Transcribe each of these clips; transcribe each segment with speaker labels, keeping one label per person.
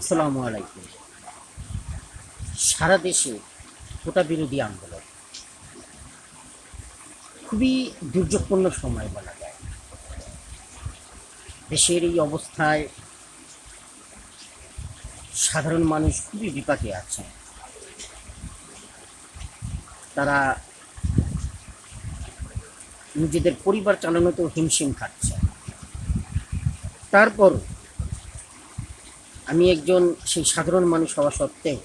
Speaker 1: আসসালামু আলাইকুম। সারা দেশে কোটা বিরোধী আন্দোলন খুবই দুর্যোগপূর্ণ সময় বলা যায়। দেশের এই অবস্থায় সাধারণ মানুষ খুবই বিপাকে আছে। তারা নিজেদের পরিবার চালানোতেও হিমশিম খাচ্ছে। তারপর আমি একজন সেই সাধারণ মানুষ হওয়া সত্ত্বেও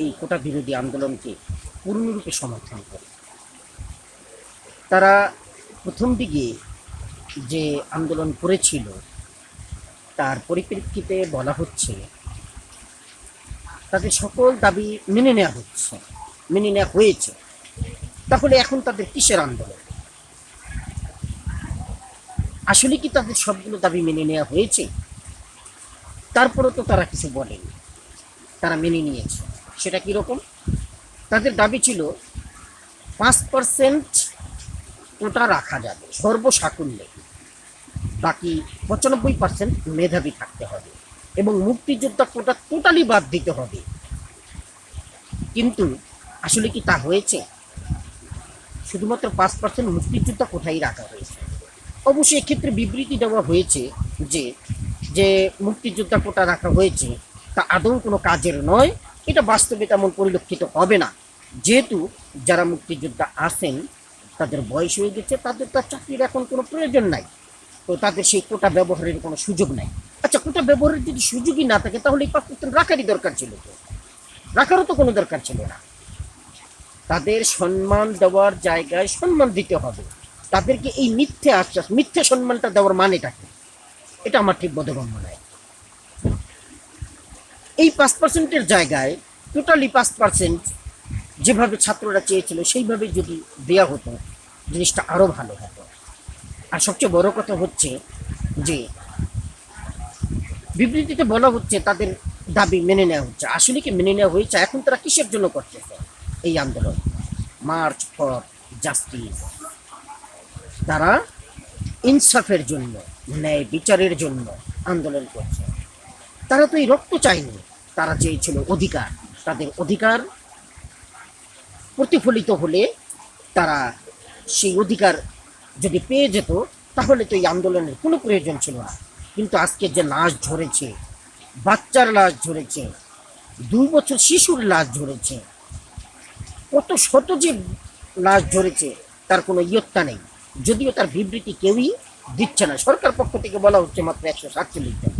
Speaker 1: এই কোটা বিরোধী আন্দোলনকে পূর্ণরূপে সমর্থন করি। তারা প্রথম দিকে যে আন্দোলন করেছিল তার পরিপ্রেক্ষিতে বলা হচ্ছে তাদের সকল দাবি মেনে নেওয়া হয়েছে। তাহলে এখন তাদের কিসের আন্দোলন? আসলে কি তাদের সবগুলো দাবি মেনে নেওয়া হয়েছে? তারপরও তো তারা কিছু বলেনি, তারা মেনে নিয়েছে। সেটা কীরকম? তাদের দাবি ছিল 5% কোটা রাখা যাবে সর্বসাকুল্যে, বাকি 95% মেধাবী থাকতে হবে এবং মুক্তিযোদ্ধা কোটা টোটালি বাদ দিতে হবে। কিন্তু আসলে কি তা হয়েছে? শুধুমাত্র 5% মুক্তিযোদ্ধা কোটাই রাখা হয়েছে। অবশ্যই এক্ষেত্রে বিবৃতি দেওয়া হয়েছে যে যে মুক্তিযোদ্ধা কোটা রাখা হয়েছে তা আদৌ কোনো কাজের নয়, এটা বাস্তবে তেমন পরিলক্ষিত হবে না, যেহেতু যারা মুক্তিযোদ্ধা আছেন তাদের বয়স হয়ে গেছে, তাদের তার চাকরির এখন কোনো প্রয়োজন নাই, তো তাদের সেই কোটা ব্যবহারের কোনো সুযোগ নাই। আচ্ছা, কোটা ব্যবহারের যদি সুযোগই না থাকে তাহলে এই 5% রাখারই দরকার ছিল, তো রাখারও তো কোনো দরকার ছিল না। তাদের সম্মান দেওয়ার জায়গায় সম্মান দিতে হবে। তাদেরকে এই মিথ্যে আশ্বাস, মিথ্যে সম্মানটা দেওয়ার মানেটা কি? এটা আমার ঠিক বোধগম্য নয়। এই 5%-এর জায়গায় টোটালি 5% যেভাবে ছাত্ররা চেয়েছিল সেইভাবে যদি দেয়া হতো, জিনিসটা আরও ভালো হতো। আর সবচেয়ে বড় কথা হচ্ছে যে বিবৃতিতে বলা হচ্ছে তাদের দাবি মেনে নেওয়া হচ্ছে। আসলে কি মেনে নেওয়া হয়েছে? এখন তারা কিসের জন্য করতেছে এই আন্দোলন? March for justice. তারা ইনসাফের জন্য, ন্যায় বিচারের জন্য আন্দোলন করছে। তারা তো এই রক্ত চায়নি, তারা চেয়েছিল অধিকার। তাদের অধিকার প্রতিফলিত হলে তারা সেই অধিকার যদি পেয়ে যেত তাহলে তো এই আন্দোলনের কোনো প্রয়োজন ছিল না। কিন্তু আজকে যে লাশ ঝরেছে, বাচ্চার লাশ ঝরেছে, 2 বছর শিশুর লাশ ঝরেছে, কত শত যে লাশ ঝরেছে তার কোনো ইয়ত্তা নেই। যদিও তার বিবৃতি কেউই দিচ্ছে না, সরকার পক্ষ থেকে বলা হচ্ছে মাত্র 147 জন।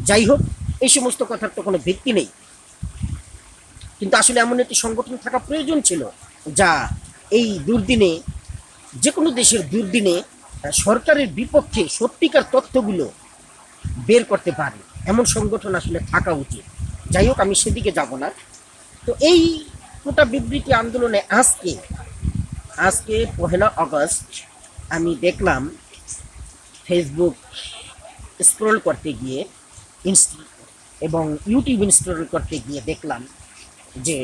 Speaker 1: যাই হোক, এই সমস্ত কথার তো কোনো ভিত্তি নেই। কিন্তু আসলে এমন একটি সংগঠন থাকা প্রয়োজন ছিল যা এই দুর্দিনে, যে কোনো দেশের দুর্দিনে সরকারের বিপক্ষে সত্যিকার তথ্যগুলো বের করতে পারে। এমন সংগঠন আসলে থাকা উচিত। যাই হোক, আমি সেদিকে যাব না। তো এই কোটা বিবৃতি আন্দোলনে আজকে 1 আগস্ট আমি দেখলাম ফেসবুক স্ক্রল করতে গিয়ে এবং ইউটিউব স্ক্রল করতে গিয়ে দেখলাম যে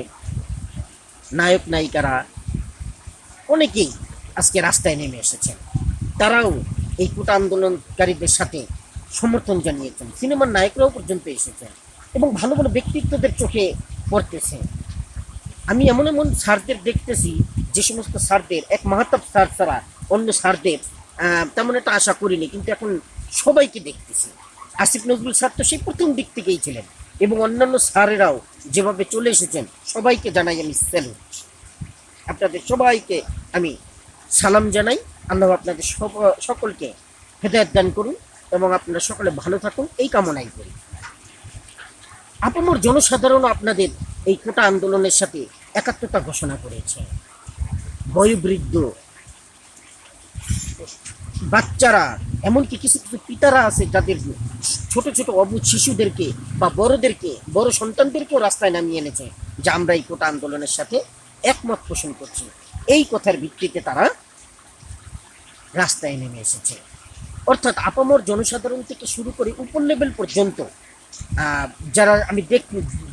Speaker 1: নায়ক নায়িকারা অনেকেই আজকে রাস্তায় নেমে এসেছেন। তারাও এই কোটা আন্দোলনকারীদের সাথে সমর্থন জানিয়েছেন। সিনেমার নায়করাও পর্যন্ত এসেছেন এবং ভালো ভালো ব্যক্তিত্বদের চোখে পড়তেছে। আমি এমন এমন স্যারদের দেখতেছি যে সমস্ত স্যারদের, এক মাহতাব স্যার ছাড়া অন্য স্যারদের তেমন একটা আশা করিনি, কিন্তু এখন সবাইকে দেখতেছি। আসিফ নজরুল স্যার তো সেই প্রথম দিক থেকেই ছিলেন এবং অন্যান্য স্যারেরাও যেভাবে চলে এসেছেন, সবাইকে জানাই আমি স্যালুট। আপনাদের সবাইকে আমি সালাম জানাই। আল্লাহ আপনাদের সকলকে হেদায়েত দান করুন এবং আপনারা সকলে ভালো থাকুন, এই কামনাই করি। আপামর জনসাধারণও আপনাদের এই কোটা আন্দোলনের সাথে একাত্মতা ঘোষণা করেছে। বয়োবৃদ্ধ, বাচ্চারা, এমনকি কিছু কিছু পিতারা আছে যাদের ছোট ছোট অবুঝ শিশুদেরকে বা বড় সন্তানদেরকেও রাস্তায় নামিয়ে এনেছে যে আমরা এই কোটা আন্দোলনের সাথে একমত পোষণ করছি। এই কথার ভিত্তিতে তারা রাস্তায় নেমে এসেছে। অর্থাৎ আপামর জনসাধারণ থেকে শুরু করে উপর লেভেল পর্যন্ত যারা আমি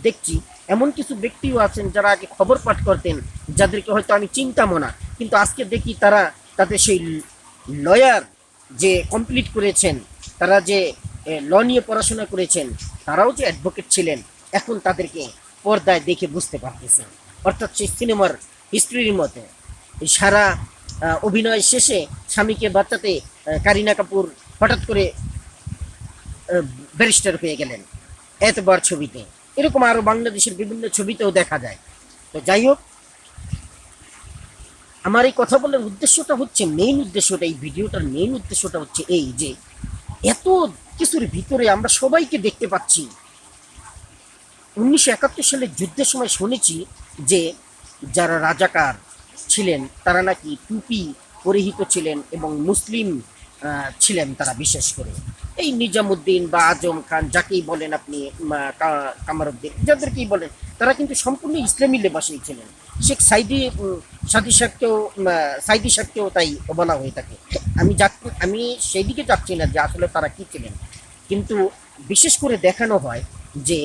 Speaker 1: দেখছি, এমন কিছু ব্যক্তিও আছেন যারা আগে খবর পাঠ করতেন, যাদেরকে হয়তো আমি চিনতামও না, কিন্তু আজকে দেখি তারা তাদের সেই লয়ার যে কমপ্লিট করেছেন, তারা যে ল নিয়ে পড়াশোনা করেছেন, তারাও যে অ্যাডভোকেট ছিলেন, এখন তাদেরকে পর্দায় দেখে বুঝতে পারতেছেন। অর্থাৎ সেই সিনেমার হিস্ট্রির মতো সারা অভিনয় শেষে স্বামীকে বাঁচাতে কারিনা কাপুর হঠাৎ করে ব্যারিস্টার হয়ে গেলেন এতবার ছবিতে। এরকম আরো বাংলাদেশের বিভিন্ন ছবিতেও দেখা যায়। তো যাই হোক, আমার এই কথা বলার উদ্দেশ্যটা হচ্ছে, মেইন উদ্দেশ্যটা, এই ভিডিওটার মেইন উদ্দেশ্যটা হচ্ছে এই যে এত কিছুর ভিতরে আমরা সবাইকে দেখতে পাচ্ছি। 1971 সালের যুদ্ধের সময় শুনেছি যে যারা রাজাকার ছিলেন তারা নাকি টুপি পরিহিত ছিলেন এবং মুসলিম ছিলেন তারা, বিশেষ করে এই নিজামুদ্দিন বা আজম খান যাকেই বলেন আপনি, কামারুদ্দিন যাদেরকেই বলেন, তারা কিন্তু সম্পূর্ণ ইসলামী লেবাসেই ছিলেন। শেখ সাইদি সাহেবকেও তাই বলা হয়ে থাকে। আমি সেই দিকে যাচ্ছি না যে আসলে তারা কি ছিলেন, কিন্তু বিশেষ করে দেখানো হয় যে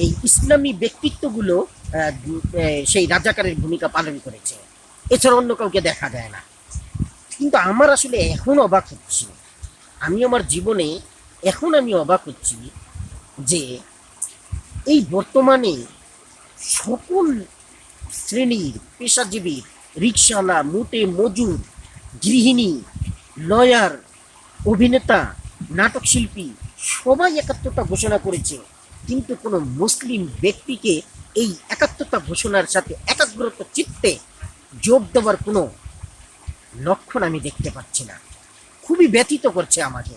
Speaker 1: এই ইসলামী ব্যক্তিত্বগুলো সেই রাজাকারের ভূমিকা পালন করেছে, এছাড়া অন্য কাউকে দেখা যায় না। কিন্তু আমার আসলে এখন অবাক হচ্ছি, আমি আমার জীবনে এখন আমি অবাক হচ্ছি যে এই বর্তমানে সকল শ্রেণীর পেশাজীবী, রিক্সাওয়ালা, মোটে মজুর, গৃহিণী, লয়ার, অভিনেতা, নাটক শিল্পী সবাই একাত্মতা ঘোষণা করেছে, কিন্তু কোনো মুসলিম ব্যক্তিকে এই একাত্মতা ঘোষণার সাথে একাগ্রত চিত্তে যোগ দেওয়ার কোনো লক্ষণ আমি দেখতে পাচ্ছি না। খুবই ব্যথিত করছে আমাকে।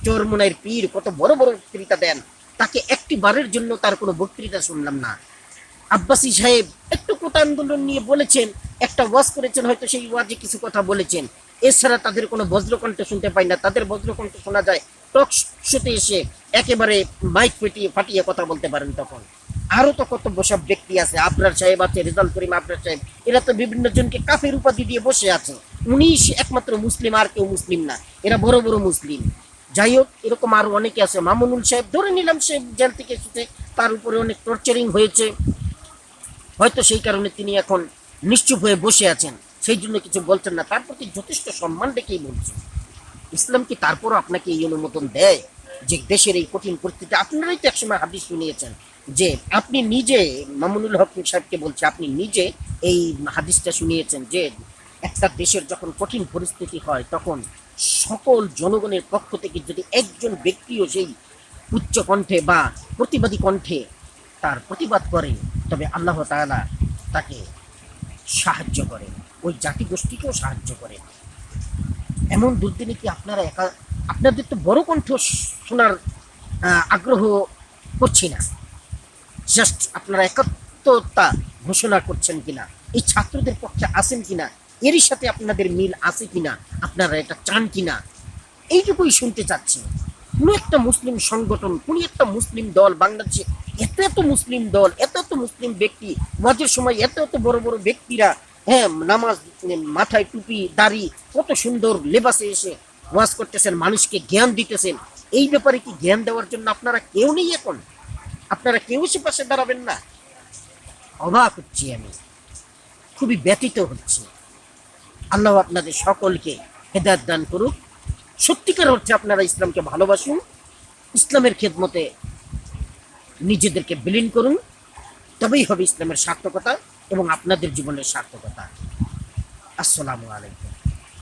Speaker 1: চরমোনাইয়ের পীর কত বড় বড় বক্তৃতা দেন, তাকে একটি বারের জন্য তার কোনো বক্তৃতা শুনলাম না। আব্বাসী সাহেব একটু কোটা আন্দোলন নিয়ে বলেছেন, একটা ওয়াজ করেছেন, হয়তো সেই ওয়াজে কিছু কথা বলেছেন, এছাড়া তাদের কোনো বজ্রকণ্ঠ শুনতে পাই না। তাদের বজ্রকণ্ঠ শোনা যায় টক শোতে এসে একেবারে মাইক ফাটিয়ে কথা বলতে পারেন। তখন আরো তো কত সব ব্যক্তি আছে, আবরার সাহেব আছে, রেজাল করিম আবরার সাহেব, এরা তো বিভিন্ন জনকে কাফের উপাধি দিয়ে বসে আছে। উনি একমাত্র মুসলিম, আর কেউ মুসলিম না, এরা বড় বড় মুসলিম। যাই হোক, এরকম আরো অনেকে আছে। মামুনুল সাহেব ধরে নিলাম সে জেল থেকে এসেছে, তার উপরে অনেক টর্চারিং হয়েছে, হয়তো সেই কারণে তিনি এখন নিশ্চুপ হয়ে বসে আছেন, সেই জন্য কিছু বলছেন না। তার প্রতি যথেষ্ট সম্মান রেখেই বলছেন। ইসলাম কি তারপরও আপনাকে এই অনুমোদন দেয় যে দেশের এই কঠিন পরিস্থিতি? আপনারাই তো একসময় হাদিস শুনিয়েছেন যে, আপনি নিজে, মামুনুল হক সাহেবকে বলছে, আপনি নিজে এই হাদিসটা শুনিয়েছেন যে একটা দেশের যখন কঠিন পরিস্থিতি হয় তখন সকল জনগণের পক্ষ থেকে যদি একজন ব্যক্তিও সেই উচ্চ কণ্ঠে বা প্রতিবাদী কণ্ঠে তার প্রতিবাদ করে, তবে আল্লাহ তাআলা তাকে সাহায্য করেন, ওই জাতিগোষ্ঠীকেও সাহায্য করেন। এমন দুর্দিনে কি আপনারা আপনাদের তো বড় কণ্ঠ শোনার আগ্রহ করছি না, জাস্ট আপনারা একাত্মতা ঘোষণা করছেন কিনা, এই ছাত্রদের পক্ষে আছেন কিনা, এরই সাথে আপনাদের মিল আছে কিনা, আপনারা এটা চান কিনা, এইটুকুই শুনতে চাচ্ছি। কোনো একটা মুসলিম সংগঠন, কোনো একটা মুসলিম দল বাংলাদেশে, এত এত মুসলিম দল, এত এত মুসলিম ব্যক্তি, ওয়াজের সময় এত এত বড় বড় ব্যক্তিরা, হ্যাঁ, নামাজ, মাথায় টুপি, দাড়ি, কত সুন্দর লেবাসে এসে ওয়াজ করতেছেন, মানুষকে জ্ঞান দিতেছেন। এই ব্যাপারে কি জ্ঞান দেওয়ার জন্য আপনারা কেউ নেই এখন? আপনারা কেউ সে পাশে দাঁড়াবেন না? অবাক হচ্ছি আমি, খুবই ব্যথিত হচ্ছি। আল্লাহ আপনাদের সকলকে হেদায়েত দান করুক। সত্যিকার অর্থে আপনারা ইসলামকে ভালোবাসুন, ইসলামের খেদমতে নিজেদেরকে বিলীন করুন, তবেই হবে ইসলামের সার্থকতা এবং আপনাদের জীবনের সার্থকতা। আসসালামু আলাইকুম।